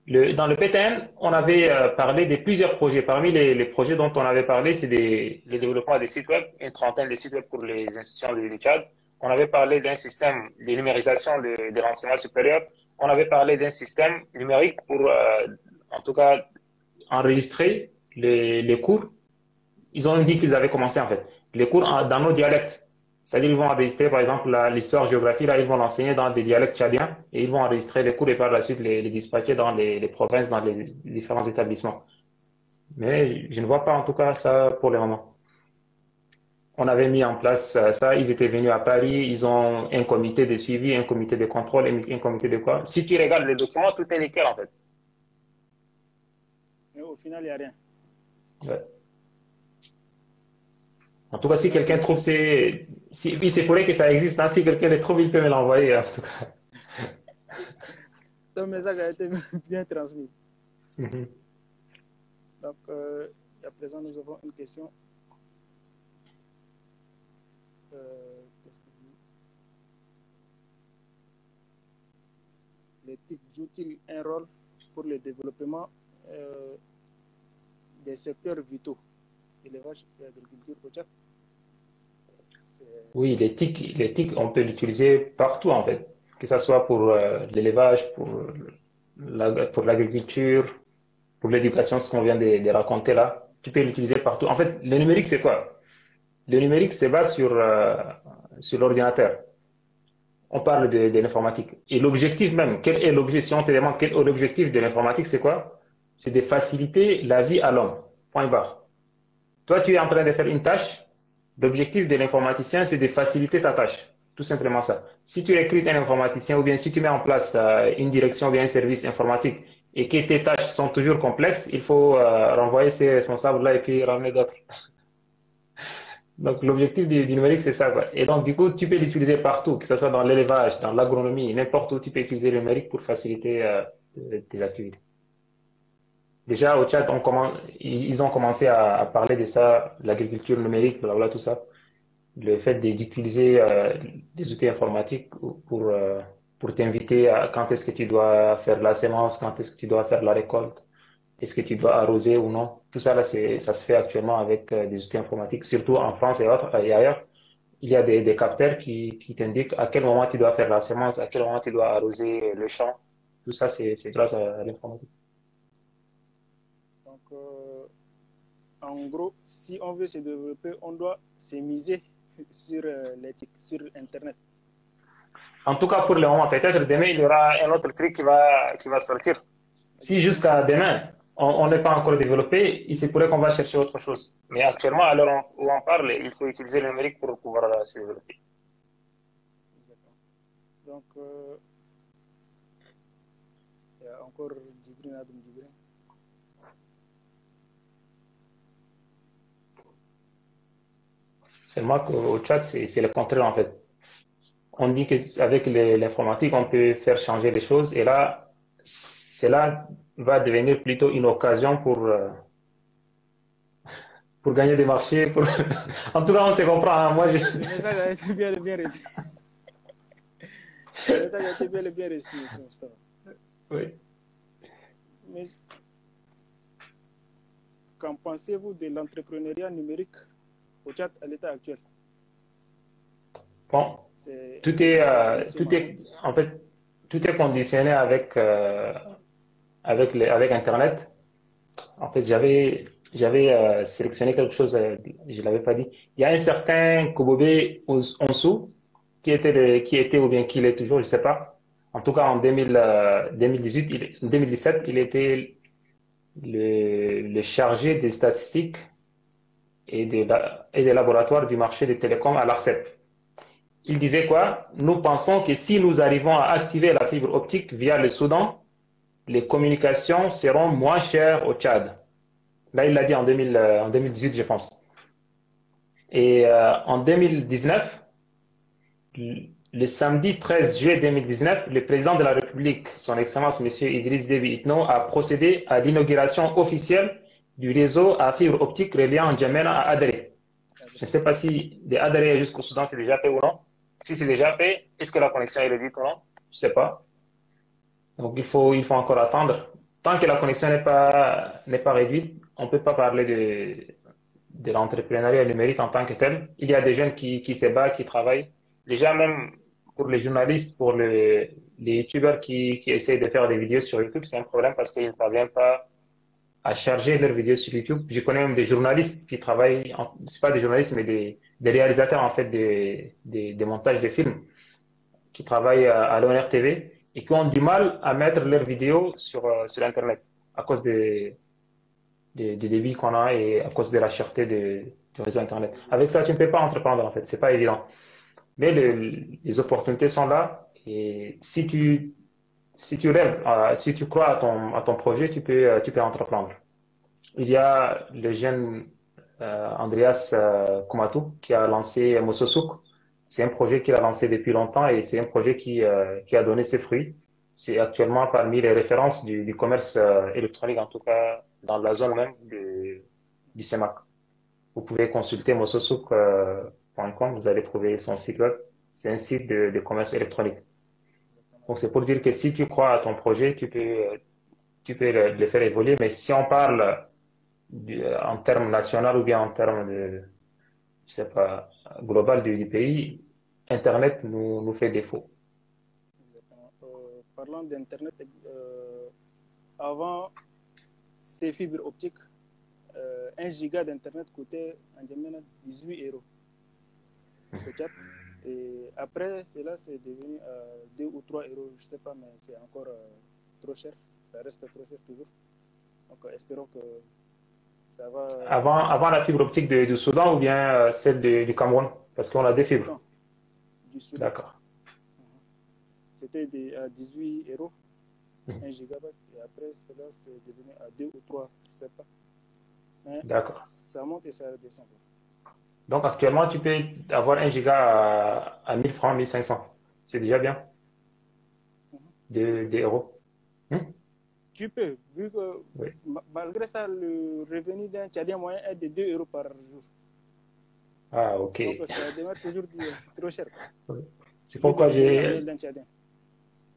Dans le PTN, on avait parlé de plusieurs projets. Parmi les projets dont on avait parlé, c'est le développement des sites web, une trentaine de sites web pour les institutions du Tchad. On avait parlé d'un système de numérisation de l'enseignement supérieur. On avait parlé d'un système numérique pour, en tout cas, enregistrer les cours. Ils ont dit qu'ils avaient commencé, en fait, les cours dans nos dialectes. C'est-à-dire, ils vont enregistrer, par exemple, l'histoire, géographie, là, ils vont l'enseigner dans des dialectes tchadiens et ils vont enregistrer les cours et par la suite les dispatcher dans les provinces, dans les différents établissements. Mais je ne vois pas, en tout cas, ça pour le moment. On avait mis en place ça, ils étaient venus à Paris, ils ont un comité de suivi, un comité de contrôle, un comité de quoi. Si tu regardes les documents, tout est nickel, en fait. Mais au final, il n'y a rien. Ouais. En tout cas, C'est si vrai quelqu'un que trouve il se pourrait que ça existe, hein. Si quelqu'un le trouve, il peut me l'envoyer, en tout cas. ton message a été bien transmis. Mhm. Donc, à présent, nous avons une question. Qu'est-ce que les TIC jouent-ils un rôle pour le développement des secteurs vitaux, élevage et agriculture au Tchad? Oui, les tiques, on peut l'utiliser partout en fait, que ce soit pour l'élevage, pour l'agriculture, pour l'éducation, ce qu'on vient de raconter là. Tu peux l'utiliser partout. En fait, le numérique, c'est quoi? Le numérique se base sur l'ordinateur. On parle de l'informatique. Et l'objectif même, quel est l'objet, si on te demande quel est l'objectif de l'informatique, c'est quoi? C'est de faciliter la vie à l'homme. Point barre. Toi, tu es en train de faire une tâche. L'objectif de l'informaticien, c'est de faciliter ta tâche. Tout simplement ça. Si tu recrutes un informaticien ou bien si tu mets en place une direction ou bien un service informatique et que tes tâches sont toujours complexes, il faut renvoyer ces responsables-là et puis ramener d'autres. Donc l'objectif du numérique, c'est ça, quoi. Et donc du coup, tu peux l'utiliser partout, que ce soit dans l'élevage, dans l'agronomie, n'importe où, tu peux utiliser le numérique pour faciliter tes activités. Déjà, au Tchad, ils ont commencé à parler de ça, l'agriculture numérique, voilà tout ça. Le fait d'utiliser des outils informatiques pour t'inviter à quand est-ce que tu dois faire la sémence, quand est-ce que tu dois faire la récolte, est-ce que tu dois arroser ou non. Tout ça, là, ça se fait actuellement avec des outils informatiques, surtout en France et autres, et ailleurs. Il y a des capteurs qui t'indiquent à quel moment tu dois faire la sémence, à quel moment tu dois arroser le champ. Tout ça, c'est grâce à l'informatique. Donc, en gros, si on veut se développer, on doit se miser sur l'éthique, sur Internet. En tout cas, pour le moment, peut-être demain, il y aura un autre truc qui va sortir. Si jusqu'à demain, on n'est pas encore développé, il se pourrait qu'on va chercher autre chose. Mais actuellement, à l'heure où on parle, il faut utiliser le numérique pour pouvoir se développer. Exactement. Donc, il y a encore Djibril Adam Djibril. Seulement qu'au chat, c'est le contraire en fait. On dit qu'avec l'informatique, on peut faire changer les choses et là, cela va devenir plutôt une occasion pour gagner des marchés. En tout cas, on se comprend. Hein. Moi, Le message a été bien reçu. Le message a été bien reçu, M. Mustafa. Oui. Mais qu'en pensez-vous de l'entrepreneuriat numérique au Tchad à l'état actuel? Bon, C'est en fait, tout est conditionné avec Internet. En fait, j'avais sélectionné quelque chose, je l'avais pas dit. Il y a un certain Kobobé Onsou qui était ou bien qui l'est toujours, je sais pas. En tout cas, en 2018, 2017, il était le chargé des statistiques et des laboratoires du marché des télécoms à l'ARCEP. Il disait quoi? Nous pensons que si nous arrivons à activer la fibre optique via le Soudan, les communications seront moins chères au Tchad. Là, il l'a dit en 2018, je pense. Et en 2019, le samedi 13 juillet 2019, le président de la République, son Excellence M. Idriss Déby Itno, a procédé à l'inauguration officielle du réseau à fibre optique reliant N'Djamena à Adré. Je ne sais pas si de Adré jusqu'au Soudan c'est déjà fait ou non. Si c'est déjà fait, est-ce que la connexion est réduite ou non? Je ne sais pas. Donc il faut encore attendre. Tant que la connexion n'est pas réduite, on ne peut pas parler de l'entrepreneuriat numérique en tant que tel. Il y a des jeunes qui se battent, qui travaillent. Déjà même pour les journalistes, pour les youtubeurs qui essayent de faire des vidéos sur YouTube, c'est un problème parce qu'ils ne parviennent pas à charger leurs vidéos sur YouTube. Je connais même des journalistes qui travaillent, c'est pas des journalistes, mais des réalisateurs en fait des montages de films qui travaillent à l'ONR TV et qui ont du mal à mettre leurs vidéos sur Internet à cause du débit qu'on a et à cause de la cherté du réseau Internet. Avec ça, tu ne peux pas entreprendre en fait, c'est pas évident. Mais les opportunités sont là et si tu rêves, si tu crois à ton projet, tu peux entreprendre. Il y a le jeune Andreas Koumatu qui a lancé Mososuk. C'est un projet qu'il a lancé depuis longtemps et c'est un projet qui a donné ses fruits. C'est actuellement parmi les références du commerce électronique, en tout cas dans la zone même du CEMAC. Vous pouvez consulter mososuk.com, vous allez trouver son site web. C'est un site de commerce électronique. Donc c'est pour dire que si tu crois à ton projet, tu peux le faire évoluer. Mais si on parle en termes national ou bien en termes je sais pas, global du pays, Internet nous fait défaut. Exactement. Parlant d'Internet, avant ces fibres optiques, 1 giga d'Internet coûtait en Djamena 18 euros au Tchad. Et après cela, c'est devenu 2 ou 3 euros, je ne sais pas, mais c'est encore trop cher. Ça reste trop cher toujours. Donc, espérons que ça va. Avant la fibre optique du Soudan ou bien celle du Cameroun, parce qu'on a des Du fibres. Soudan. du Soudan. D'accord. C'était à 18 euros, Mhm. 1 gigabyte. Et après, cela, c'est devenu à 2 ou 3, je ne sais pas. Mais D'accord. ça monte et ça redescend. Donc actuellement, tu peux avoir 1 giga à 1000 francs, 1500. C'est déjà bien, Mhm. des euros. Hmm. Tu peux, vu que Oui. malgré ça, le revenu d'un Tchadien moyen est de 2 euros par jour. Ah, ok. Donc, ça demeure toujours trop cher, quoi, C'est vu le pourquoi revenu annuel d'un Tchadien.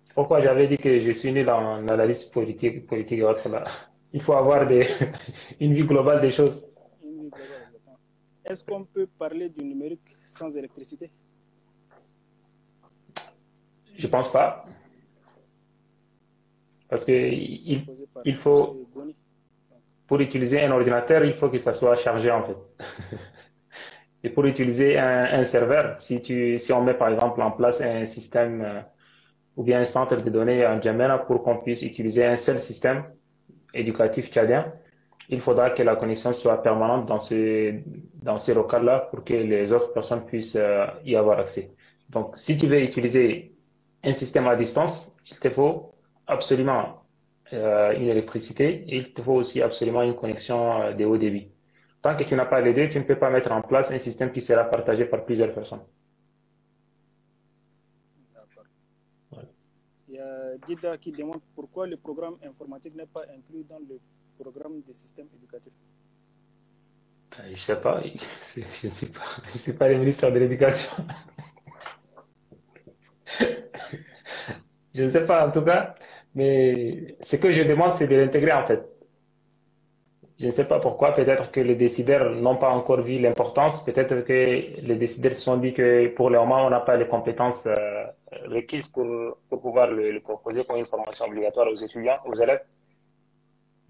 c'est pourquoi j'avais dit que je suis nul en analyse politique et autres là. Il faut avoir une vue globale des choses. Une vie globale, exactement. Est-ce qu'on peut parler du numérique sans électricité? Je pense pas, parce que C'est une question posée par il M. faut, Boni. Donc, pour utiliser un ordinateur, il faut que ça soit chargé en fait. Et pour utiliser un serveur, si on met par exemple en place un système ou bien un centre de données en Djamena pour qu'on puisse utiliser un seul système éducatif tchadien, il faudra que la connexion soit permanente dans ces locaux-là pour que les autres personnes puissent y avoir accès. Donc, si tu veux utiliser un système à distance, il te faut absolument une électricité et il te faut aussi absolument une connexion de haut débit. Tant que tu n'as pas les deux, tu ne peux pas mettre en place un système qui sera partagé par plusieurs personnes. d'accord. Il y a Dida qui demande pourquoi le programme informatique n'est pas inclus dans le programme des systèmes éducatifs. Je sais pas, je suis pas le ministre de l'Éducation. Je ne sais pas en tout cas, mais ce que je demande, c'est de l'intégrer en fait. Je ne sais pas pourquoi, peut-être que les décideurs n'ont pas encore vu l'importance, peut-être que les décideurs se sont dit que pour le moment, on n'a pas les compétences requises pour pouvoir le proposer comme une formation obligatoire aux étudiants, aux élèves.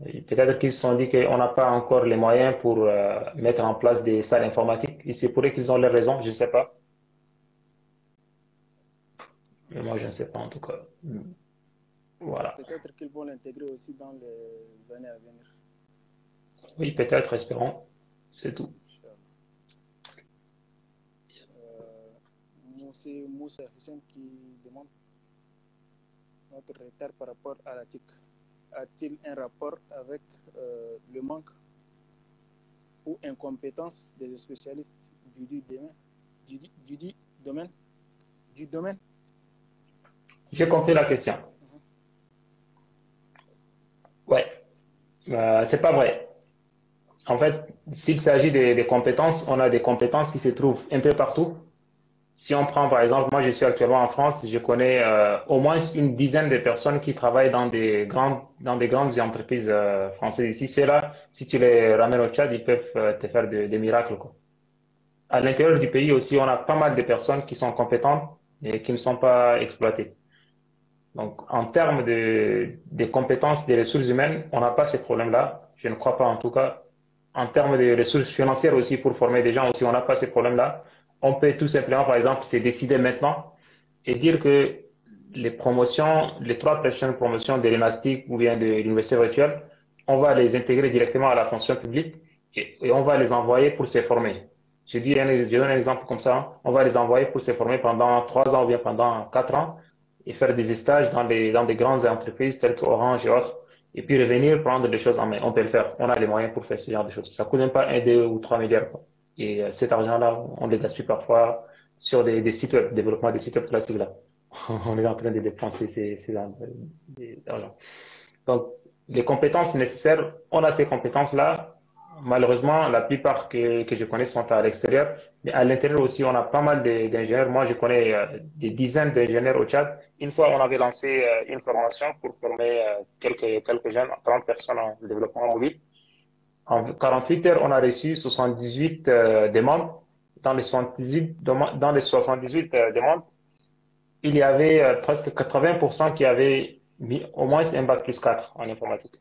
Et peut-être qu'ils se sont dit qu'on n'a pas encore les moyens pour mettre en place des salles informatiques, et c'est pour eux qu'ils ont les raisons, je ne sais pas. Mais moi, je ne sais pas en tout cas. Voilà. Peut-être qu'ils vont l'intégrer aussi dans les années à venir. Oui, peut-être, espérons. C'est tout. Moussa Hussein qui demande notre retard par rapport à la TIC. A-t-il un rapport avec le manque ou incompétence des spécialistes du, du, du domaine, du domaine? J'ai compris la question. Ouais, c'est pas vrai. En fait, s'il s'agit des compétences, on a des compétences qui se trouvent un peu partout. Si on prend par exemple, moi je suis actuellement en France, je connais au moins une dizaine de personnes qui travaillent dans des grandes entreprises françaises ici. C'est là, si tu les ramènes au Tchad, ils peuvent te faire des miracles, quoi. À l'intérieur du pays aussi, on a pas mal de personnes qui sont compétentes et qui ne sont pas exploitées. Donc, en termes de compétences des ressources humaines, on n'a pas ces problèmes-là. Je ne crois pas en tout cas. En termes de ressources financières aussi, pour former des gens aussi, on n'a pas ces problèmes-là. On peut tout simplement, par exemple, se décider maintenant et dire que les promotions, les 3 prochaines promotions de l'ENASTIC ou bien de l'université virtuelle, on va les intégrer directement à la fonction publique et on va les envoyer pour se former. Je donne un exemple comme ça. On va les envoyer pour se former pendant 3 ans ou bien pendant 4 ans et faire des stages dans des grandes entreprises telles qu'Orange et autres, et puis revenir prendre des choses en main. On peut le faire. On a les moyens pour faire ce genre de choses. Ça coûte même pas 1, 2 ou 3 milliards, quoi. Et cet argent-là, on le gaspille parfois sur des sites web, développement des sites web classiques là. On est en train de dépenser ces argent. Donc, les compétences nécessaires, on a ces compétences-là. Malheureusement, la plupart que je connais sont à l'extérieur. Mais à l'intérieur aussi, on a pas mal d'ingénieurs. Moi, je connais des dizaines d'ingénieurs au Tchad. Une fois, on avait lancé une formation pour former quelques jeunes, 30 personnes en développement mobile. En 48 heures, on a reçu 78 demandes. Dans les 78 demandes, il y avait presque 80% qui avaient mis au moins un bac plus 4 en informatique.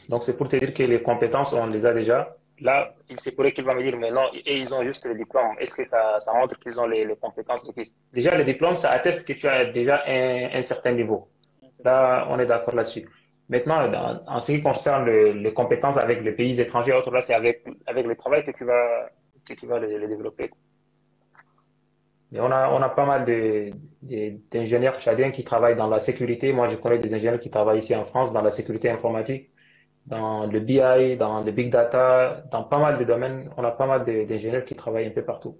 Donc, c'est pour te dire que les compétences, on les a déjà. Là, il se pourrait qu'il va me dire, mais non, et ils ont juste le diplôme. Est-ce que ça montre qu'ils ont les compétences requises? Déjà, le diplôme, ça atteste que tu as déjà un certain niveau. Là, on est d'accord là-dessus. Maintenant, en ce qui concerne les compétences avec les pays étrangers, autres, là, c'est avec le travail que tu vas les développer. Mais on a pas mal d'ingénieurs tchadiens qui travaillent dans la sécurité. Moi, je connais des ingénieurs qui travaillent ici en France dans la sécurité informatique, dans le BI, dans le big data, dans pas mal de domaines. On a pas mal d'ingénieurs qui travaillent un peu partout.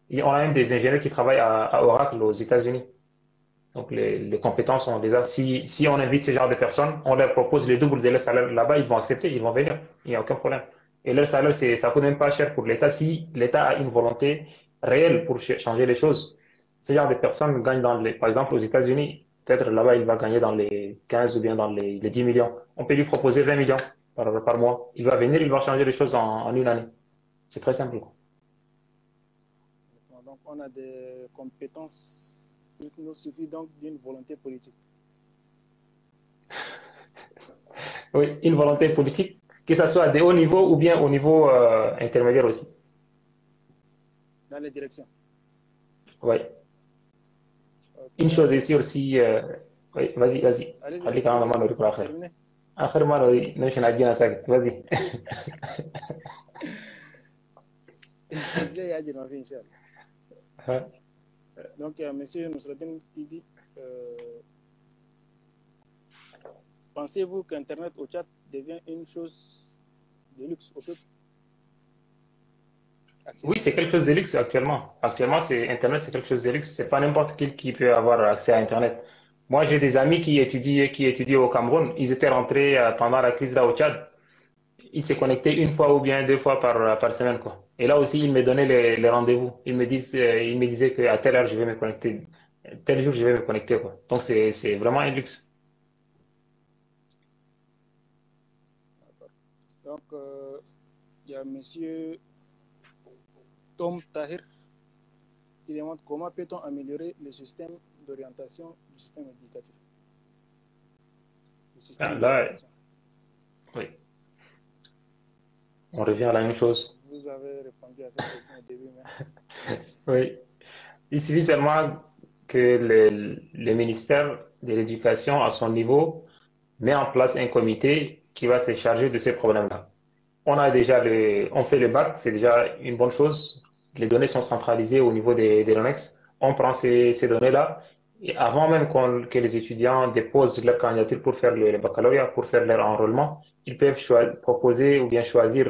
Et on a même des ingénieurs qui travaillent à Oracle aux États-Unis. Donc, les compétences sont déjà. Si on invite ce genre de personnes, on leur propose le double de leur salaire là-bas, ils vont accepter, ils vont venir. Il n'y a aucun problème. Et leur salaire, ça coûte même pas cher pour l'État si l'État a une volonté réelle pour changer les choses. Ce genre de personnes gagnent par exemple, aux États-Unis, peut-être là-bas, il va gagner dans les 15 ou bien dans les 10 millions. On peut lui proposer 20 millions par mois. Il va venir, il va changer les choses en une année. C'est très simple, quoi. Donc, on a des compétences. Il nous suffit donc d'une volonté politique. Oui, une volonté politique, que ce soit à des hauts niveaux ou bien au niveau intermédiaire aussi. Dans les directions. Oui. Ok, Une chose est sûre, merci. si oui, vas-y. Allez-y, خليك انا allez-y, ما نوريك الاخر. terminez. اخر ما نوري نمشي نعجينا ساكت vas-y. J'ai dit ma vie, Inch'Allah. Donc, il y a M. Nousradine qui dit pensez-vous qu'Internet au chat devient une chose de luxe au peuple Oui, accessible c'est à quelque tous? chose de luxe actuellement. Actuellement, Internet, c'est quelque chose de luxe. C'est pas n'importe qui peut avoir accès à Internet. Moi, j'ai des amis qui étudiaient au Cameroun. Ils étaient rentrés pendant la crise là au Tchad. Ils se connectaient une fois ou bien deux fois par semaine, quoi. Et là aussi, ils me donnaient les rendez-vous. Ils me disaient qu'à telle heure, je vais me connecter. Tel jour, je vais me connecter, quoi. Donc, c'est vraiment un luxe. Donc, il y a M. Tom Tahir qui demande comment peut-on améliorer le système d'orientation du système éducatif. Le Ah, système là, d'orientation. oui, on revient à la même chose. Vous avez répondu à cette question au début, mais Oui. Il suffit seulement que le ministère de l'Éducation, à son niveau, met en place un comité qui va se charger de ces problèmes-là. On fait le bac, c'est déjà une bonne chose. Les données sont centralisées au niveau des RONEX. On prend ces données-là et avant même que les étudiants déposent leur candidature pour faire le baccalauréat, pour faire leur enrôlement, ils peuvent proposer ou bien choisir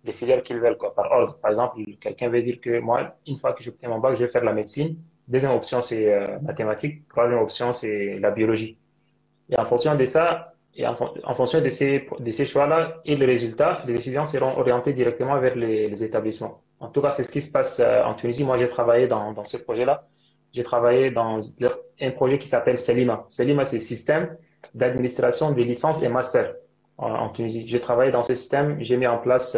les filières qu'ils veulent, quoi, par ordre. Par exemple, quelqu'un veut dire que moi, une fois que j'obtiens mon bac, je vais faire la médecine. Deuxième option, c'est mathématiques. Troisième option, c'est la biologie. Et en fonction de ça, et en fonction de ces choix-là et les résultats, les étudiants seront orientés directement vers les établissements. En tout cas, c'est ce qui se passe en Tunisie. Moi, j'ai travaillé dans ce projet-là. J'ai travaillé dans un projet qui s'appelle Selima. Selima, c'est le système d'administration des licences et masters en Tunisie. J'ai travaillé dans ce système. J'ai mis en place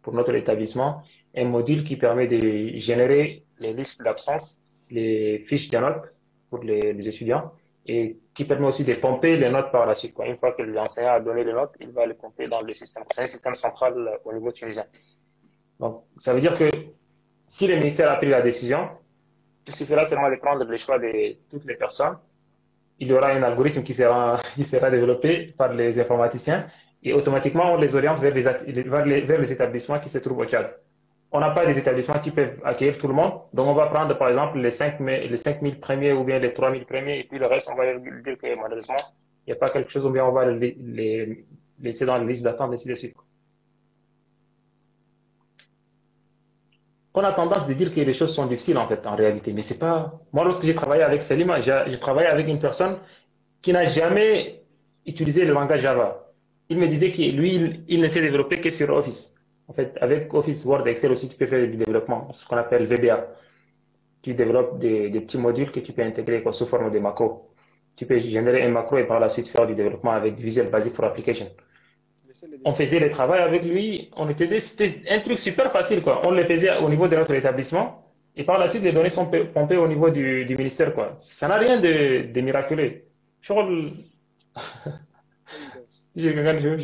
pour notre établissement un module qui permet de générer les listes d'absence, les fiches de notes pour les étudiants et qui permet aussi de pomper les notes par la suite, quoi. Une fois que l'enseignant a donné les notes, il va les pomper dans le système. C'est un système central au niveau tunisien. Donc, ça veut dire que si le ministère a pris la décision, il suffira seulement de prendre le choix de toutes les personnes. Il y aura un algorithme qui sera développé par les informaticiens et automatiquement on les oriente vers les établissements qui se trouvent au Tchad. On n'a pas des établissements qui peuvent accueillir tout le monde. Donc, on va prendre, par exemple, les 5 000 premiers ou bien les 3 000 premiers, et puis le reste, on va leur dire que malheureusement, il n'y a pas quelque chose, ou bien on va les laisser dans la liste d'attente, ainsi de suite. On a tendance de dire que les choses sont difficiles, en fait, en réalité. Mais c'est pas. Moi, lorsque j'ai travaillé avec Salima, j'ai travaillé avec une personne qui n'a jamais utilisé le langage Java. Il me disait que lui, il ne s'est développé que sur Office. En fait, avec Office, Word, Excel aussi, tu peux faire du développement, ce qu'on appelle VBA. Tu développes des petits modules que tu peux intégrer quoi, sous forme de macro. Tu peux générer un macro et par la suite faire du développement avec Visual Basic for Application. laissez le On développer. faisait le travail avec lui, c'était un truc super facile, quoi. On le faisait au niveau de notre établissement et par la suite les données sont pompées au niveau du ministère, quoi. Ça n'a rien de miraculeux. شغل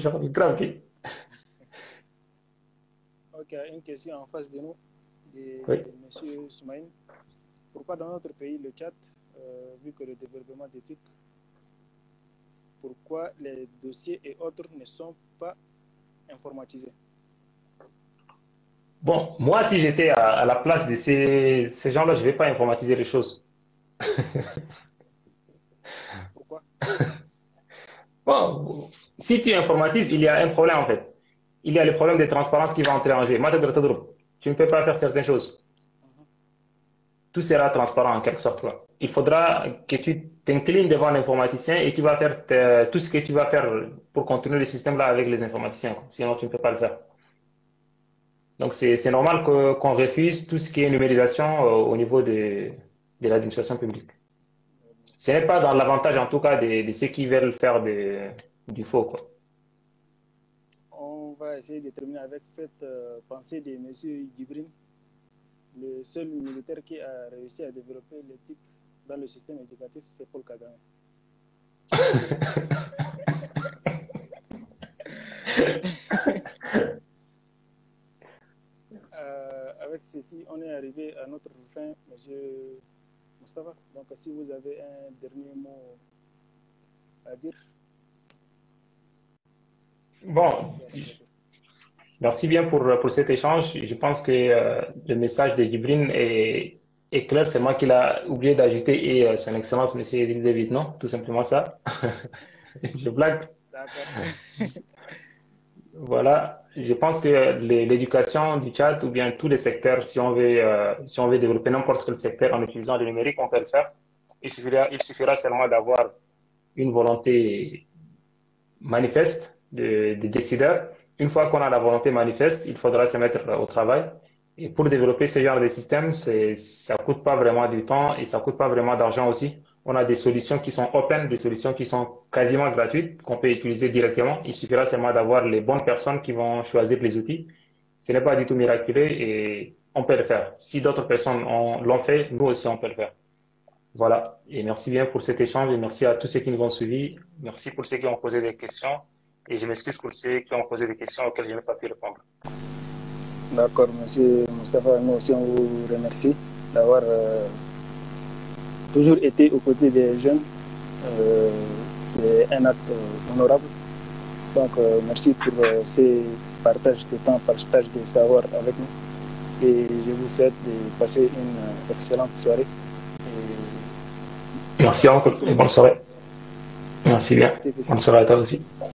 شغل grave. Ok, une question en face de nous Oui. de M. Soumaïn. Pourquoi dans notre pays, le Tchad, vu que le développement d'éthique, pourquoi les dossiers et autres ne sont pas informatisés? Bon, moi, si j'étais à la place de ces gens-là, je ne vais pas informatiser les choses. Pourquoi? Bon, si tu informatises, il y a un problème en fait. Il y a le problème de transparence qui va entrer en jeu. Tu ne peux pas faire certaines choses. Mhm. Tout sera transparent en quelque sorte, quoi. Il faudra que tu t'inclines devant l'informaticien et tu vas faire tout ce que tu vas faire pour continuer le système là avec les informaticiens, quoi. Sinon, tu ne peux pas le faire. Donc, c'est normal qu'on refuse tout ce qui est numérisation au niveau de l'administration publique. Ce n'est pas dans l'avantage, en tout cas, de ceux qui veulent faire du faux, quoi. On va essayer de terminer avec cette pensée de M. Djibril, le seul militaire qui a réussi à développer l'éthique dans le système éducatif, c'est Paul Kagame. Avec ceci, on est arrivé à notre fin, Monsieur Moustapha. Donc, si vous avez un dernier mot à dire. Bon, merci bien pour cet échange. Je pense que le message de Djibril est clair. C'est moi qui l'ai oublié d'ajouter et son Excellence, Monsieur Idriss Déby, non? Tout simplement ça. Je blague. D'accord. Voilà. Je pense que l'éducation du Tchad ou bien tous les secteurs, si on veut développer n'importe quel secteur en utilisant le numérique, on peut le faire. Il suffira seulement d'avoir une volonté manifeste des décideurs. Une fois qu'on a la volonté manifeste, il faudra se mettre au travail. Et pour développer ce genre de système, ça coûte pas vraiment du temps et ça coûte pas vraiment d'argent aussi. On a des solutions qui sont open, des solutions qui sont quasiment gratuites, qu'on peut utiliser directement. Il suffira seulement d'avoir les bonnes personnes qui vont choisir les outils. Ce n'est pas du tout miraculeux et on peut le faire. Si d'autres personnes l'ont fait, nous aussi on peut le faire. Voilà. Et merci bien pour cet échange et merci à tous ceux qui nous ont suivis. Merci pour ceux qui ont posé des questions et je m'excuse pour ceux qui ont posé des questions auxquelles je n'ai pas pu répondre. D'accord, Monsieur Moustapha, nous aussi on vous remercie d'avoir toujours été aux côtés des jeunes. C'est un acte honorable. Donc, merci pour ces partages de temps, partage de savoir avec nous. Et je vous souhaite de passer une excellente soirée. Merci encore et bonne soirée. Merci bien. Merci. Bonne soirée à toi aussi.